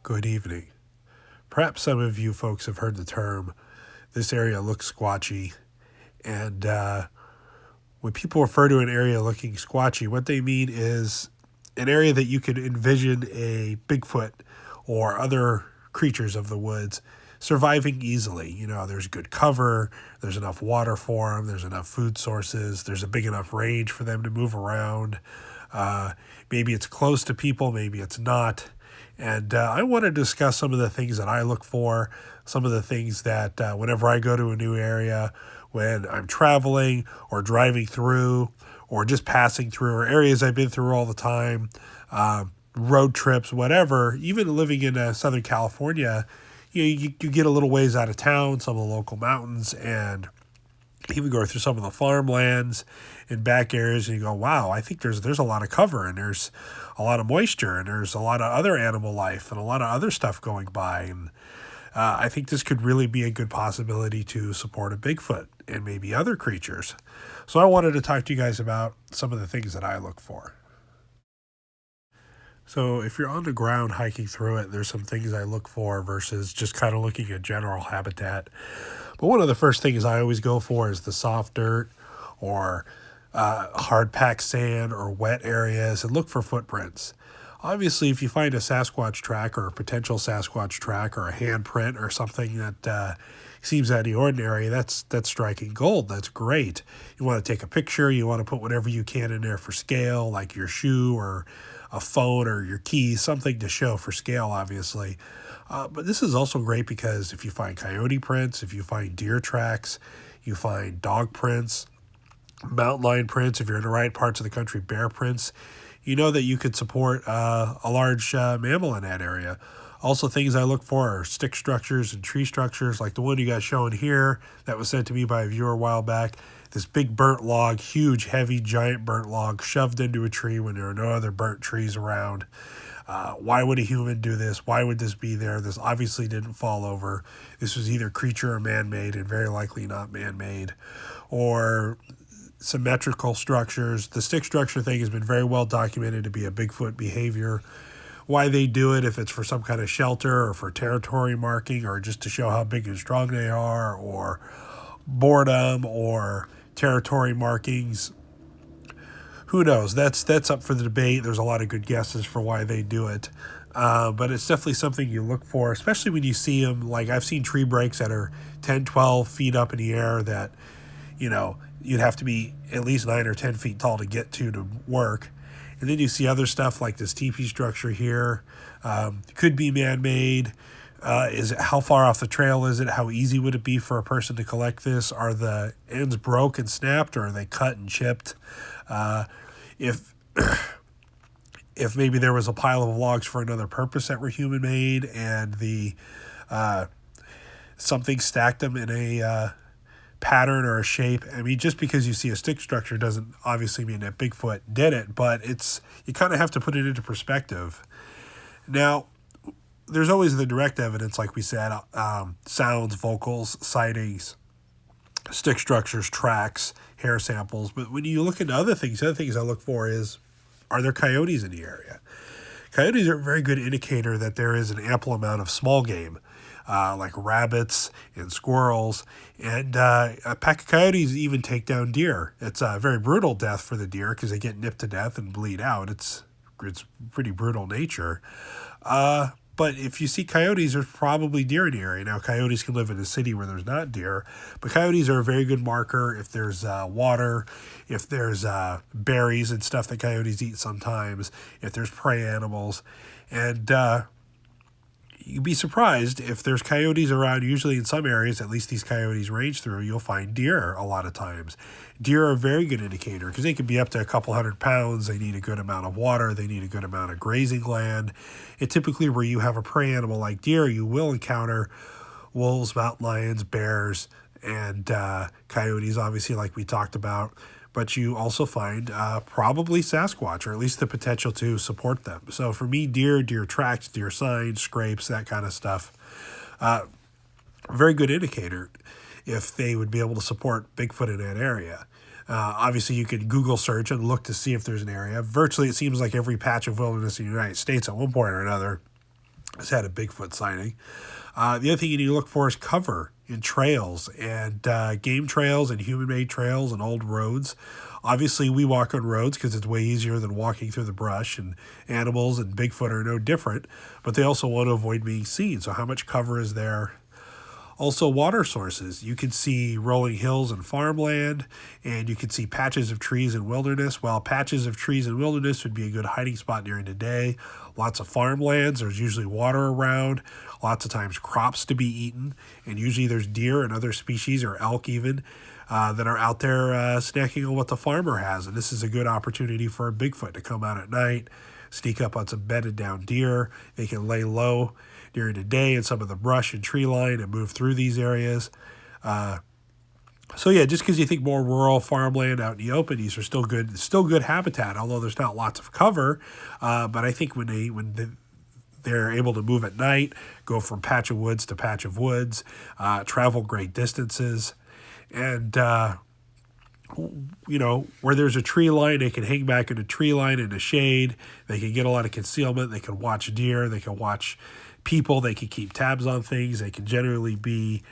Good evening. Perhaps some of you folks have heard the term, this area looks squatchy. And when people refer to an area looking squatchy, what they mean is an area that you can envision a Bigfoot or other creatures of the woods surviving easily. You know, there's good cover, there's enough water for them, there's enough food sources, there's a big enough range for them to move around. Maybe it's close to people, maybe it's not. And I want to discuss some of the things that I look for, some of the things that whenever I go to a new area, when I'm traveling or driving through or just passing through, or areas I've been through all the time, road trips, whatever. Even living in Southern California, you get a little ways out of town, some of the local mountains, and even go through some of the farmlands and back areas, and you go, wow, I think there's a lot of cover, and there's a lot of moisture, and there's a lot of other animal life and a lot of other stuff going by. And I think this could really be a good possibility to support a Bigfoot and maybe other creatures. So I wanted to talk to you guys about some of the things that I look for. So if you're on the ground hiking through it, there's some things I look for versus just kind of looking at general habitat. But one of the first things I always go for is the soft dirt or hard packed sand or wet areas, and look for footprints. Obviously, if you find a Sasquatch track or a potential Sasquatch track or a handprint or something that seems out of the ordinary, that's striking gold. That's great. You want to take a picture. You want to put whatever you can in there for scale, like your shoe or a phone or your keys, something to show for scale, obviously. But this is also great because if you find coyote prints, if you find deer tracks, you find dog prints, mountain lion prints, if you're in the right parts of the country, bear prints, you know that you could support a large mammal in that area. Also, things I look for are stick structures and tree structures, like the one you got shown here that was sent to me by a viewer a while back. This big burnt log, huge, heavy, giant burnt log shoved into a tree when there are no other burnt trees around. Why would a human do this? Why would this be there? This obviously didn't fall over. This was either creature or man-made, and very likely not man-made. Or symmetrical structures. The stick structure thing has been very well documented to be a Bigfoot behavior. Why they do it, if it's for some kind of shelter or for territory marking or just to show how big and strong they are, or boredom or territory markings, who knows? That's up for the debate. There's a lot of good guesses for why they do it. But it's definitely something you look for, especially when you see them. Like, I've seen tree breaks that are 10, 12 feet up in the air that, you know, you'd have to be at least 9 or 10 feet tall to get to work. And then you see other stuff like this teepee structure here. Could be man-made. Is it, how far off the trail is it? How easy would it be for a person to collect this? Are the ends broke and snapped, or are they cut and chipped? If if maybe there was a pile of logs for another purpose that were human-made, and the something stacked them in a pattern or a shape. I mean, just because you see a stick structure doesn't obviously mean that Bigfoot did it, but you kind of have to put it into perspective. Now, there's always the direct evidence, like we said, sounds, vocals, sightings, stick structures, tracks, hair samples. But when you look into other things I look for is, are there coyotes in the area? Coyotes are a very good indicator that there is an ample amount of small game, like rabbits and squirrels. And a pack of coyotes even take down deer. It's a very brutal death for the deer because they get nipped to death and bleed out. It's pretty brutal nature. But if you see coyotes, there's probably deer in the area. Now, coyotes can live in a city where there's not deer, but coyotes are a very good marker if there's water, if there's berries and stuff that coyotes eat sometimes, if there's prey animals. And you'd be surprised if there's coyotes around. Usually in some areas, at least these coyotes range through, you'll find deer a lot of times. Deer are a very good indicator because they can be up to a couple 100 pounds. They need a good amount of water. They need a good amount of grazing land. And typically where you have a prey animal like deer, you will encounter wolves, mountain lions, bears, and coyotes, obviously, like we talked about. But you also find probably Sasquatch, or at least the potential to support them. So for me, deer tracks, deer signs, scrapes, that kind of stuff, very good indicator if they would be able to support Bigfoot in that area. Obviously, you could Google search and look to see if there's an area. Virtually, it seems like every patch of wilderness in the United States at one point or another has had a Bigfoot sighting. The other thing you need to look for is cover in trails and game trails and human-made trails and old roads. Obviously, we walk on roads because it's way easier than walking through the brush, and animals and Bigfoot are no different, but they also want to avoid being seen. So how much cover is there? Also, water sources. You can see rolling hills and farmland, and you can see patches of trees and wilderness. While patches of trees and wilderness would be a good hiding spot during the day, lots of farmlands, there's usually water around, lots of times crops to be eaten, and usually there's deer and other species, or elk even, that are out there snacking on what the farmer has. And this is a good opportunity for a Bigfoot to come out at night, sneak up on some bedded down deer. They can lay low during the day in some of the brush and tree line and move through these areas. So yeah, just because you think more rural farmland out in the open, these are still good habitat, although there's not lots of cover. But I think they're able to move at night, go from patch of woods to patch of woods, travel great distances, and where there's a tree line, they can hang back in a tree line in the shade. They can get a lot of concealment. They can watch deer. They can watch people. They can keep tabs on things. They can generally be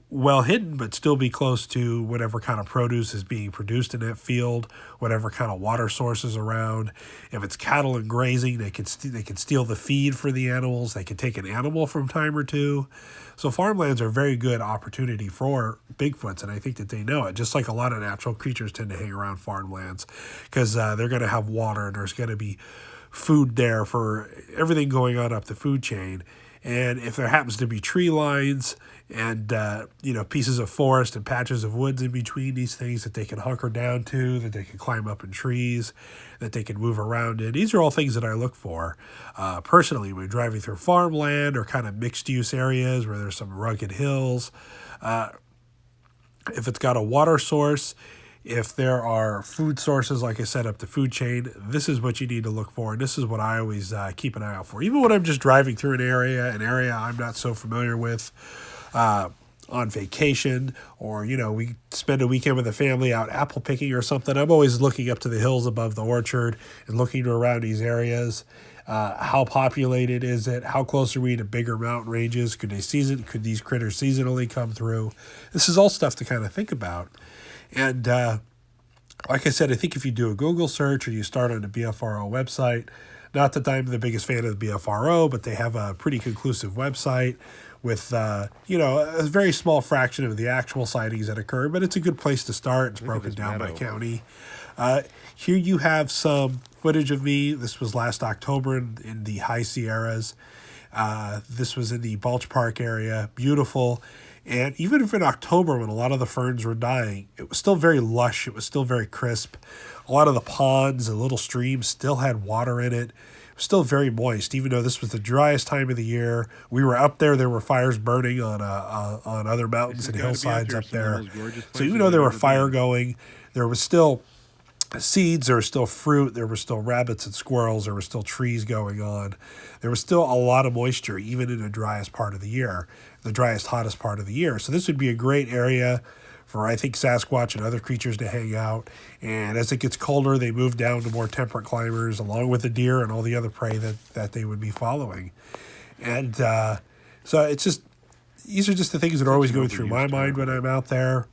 well hidden, but still be close to whatever kind of produce is being produced in that field, whatever kind of water sources around. If it's cattle and grazing, they can steal the feed for the animals. They can take an animal from time or two. So farmlands are a very good opportunity for Bigfoots, and I think that they know it. Just like a lot of natural creatures tend to hang around farmlands because they're going to have water and there's going to be food there for everything going on up the food chain. And if there happens to be tree lines and pieces of forest and patches of woods in between these things that they can hunker down to, that they can climb up in trees, that they can move around in, these are all things that I look for personally when driving through farmland or kind of mixed use areas where there's some rugged hills. If it's got a water source, if there are food sources, like I said, up the food chain, this is what you need to look for. And this is what I always keep an eye out for. Even when I'm just driving through an area I'm not so familiar with on vacation, or, we spend a weekend with the family out apple picking or something, I'm always looking up to the hills above the orchard and looking around these areas. How populated is it? How close are we to bigger mountain ranges? Could these critters seasonally come through? This is all stuff to kind of think about. And like I said, I think if you do a Google search or you start on the BFRO website, not that I'm the biggest fan of the BFRO, but they have a pretty conclusive website with, a very small fraction of the actual sightings that occur, but it's a good place to start. It's broken down by county. Here you have some footage of me. This was last October in the high Sierras. This was in the Balch Park area. Beautiful. And even if in October, when a lot of the ferns were dying, it was still very lush. It was still very crisp. A lot of the ponds and little streams still had water in it. It was still very moist, even though this was the driest time of the year. We were up there. There were fires burning on other mountains and hillsides up there. So even though there were fire going, there was still seeds, there was still fruit, there were still rabbits and squirrels, there were still trees going on. There was still a lot of moisture, even in the driest part of the year, the driest, hottest part of the year. So this would be a great area for, I think, Sasquatch and other creatures to hang out. And as it gets colder, they move down to more temperate climbers, along with the deer and all the other prey that they would be following. And so these are just the things that are always going through my mind when I'm out there.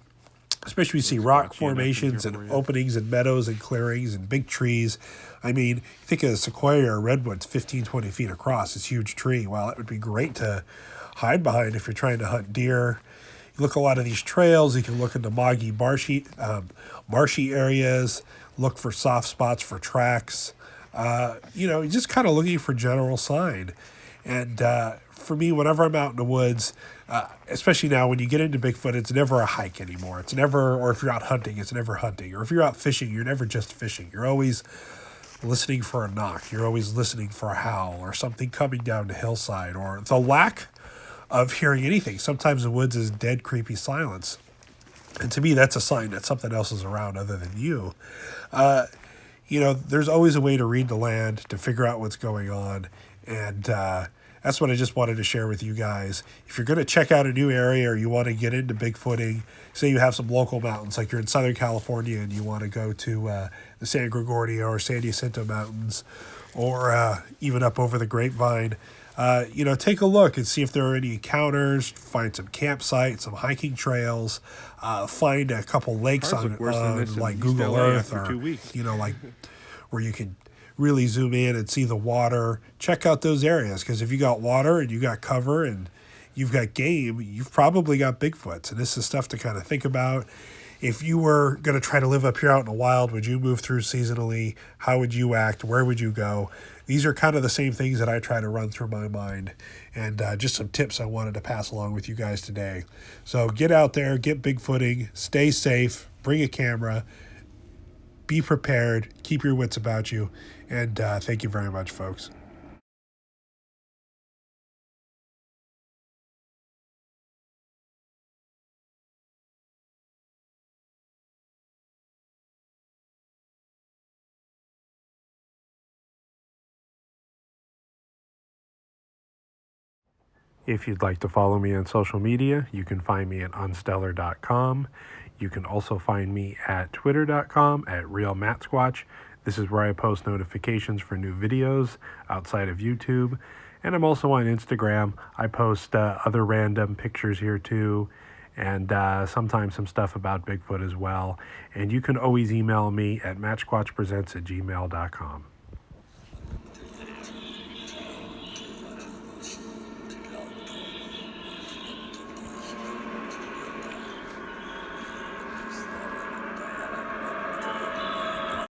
Especially we see rock formations and openings and meadows and clearings and big trees. I mean, think of a sequoia or redwood's 15, 20 feet across, this huge tree. Well, it would be great to hide behind if you're trying to hunt deer. You look at a lot of these trails. You can look into marshy areas, look for soft spots for tracks. Just kind of looking for general sign. And for me, whenever I'm out in the woods, especially now when you get into Bigfoot, it's never a hike anymore. Or if you're out hunting, it's never hunting. Or if you're out fishing, you're never just fishing. You're always listening for a knock. You're always listening for a howl or something coming down the hillside, or the lack of hearing anything. Sometimes the woods is dead, creepy silence. And to me, that's a sign that something else is around other than you. There's always a way to read the land, to figure out what's going on. And that's what I just wanted to share with you guys. If you're going to check out a new area or you want to get into Bigfooting, say you have some local mountains, like you're in Southern California and you want to go to the San Gregorio or San Jacinto Mountains, or even up over the Grapevine, take a look and see if there are any encounters, find some campsites, some hiking trails, find a couple lakes Cars on, look worse than this in like East Google LA Earth, after or, 2 weeks. like where you can really zoom in and see the water. Check out those areas, because if you got water and you got cover and you've got game, you've probably got Bigfoots. And this is stuff to kind of think about. If you were going to try to live up here out in the wild, would you move through seasonally? How would you act? Where would you go? These are kind of the same things that I try to run through my mind, and just some tips I wanted to pass along with you guys today. So get out there, get Bigfooting, stay safe, bring a camera, be prepared, keep your wits about you, and thank you very much, folks. If you'd like to follow me on social media, you can find me at unstellar.com. You can also find me at twitter.com at realmattsquatch. This is where I post notifications for new videos outside of YouTube. And I'm also on Instagram. I post other random pictures here too, and sometimes some stuff about Bigfoot as well. And you can always email me at mattsquatchpresents@gmail.com.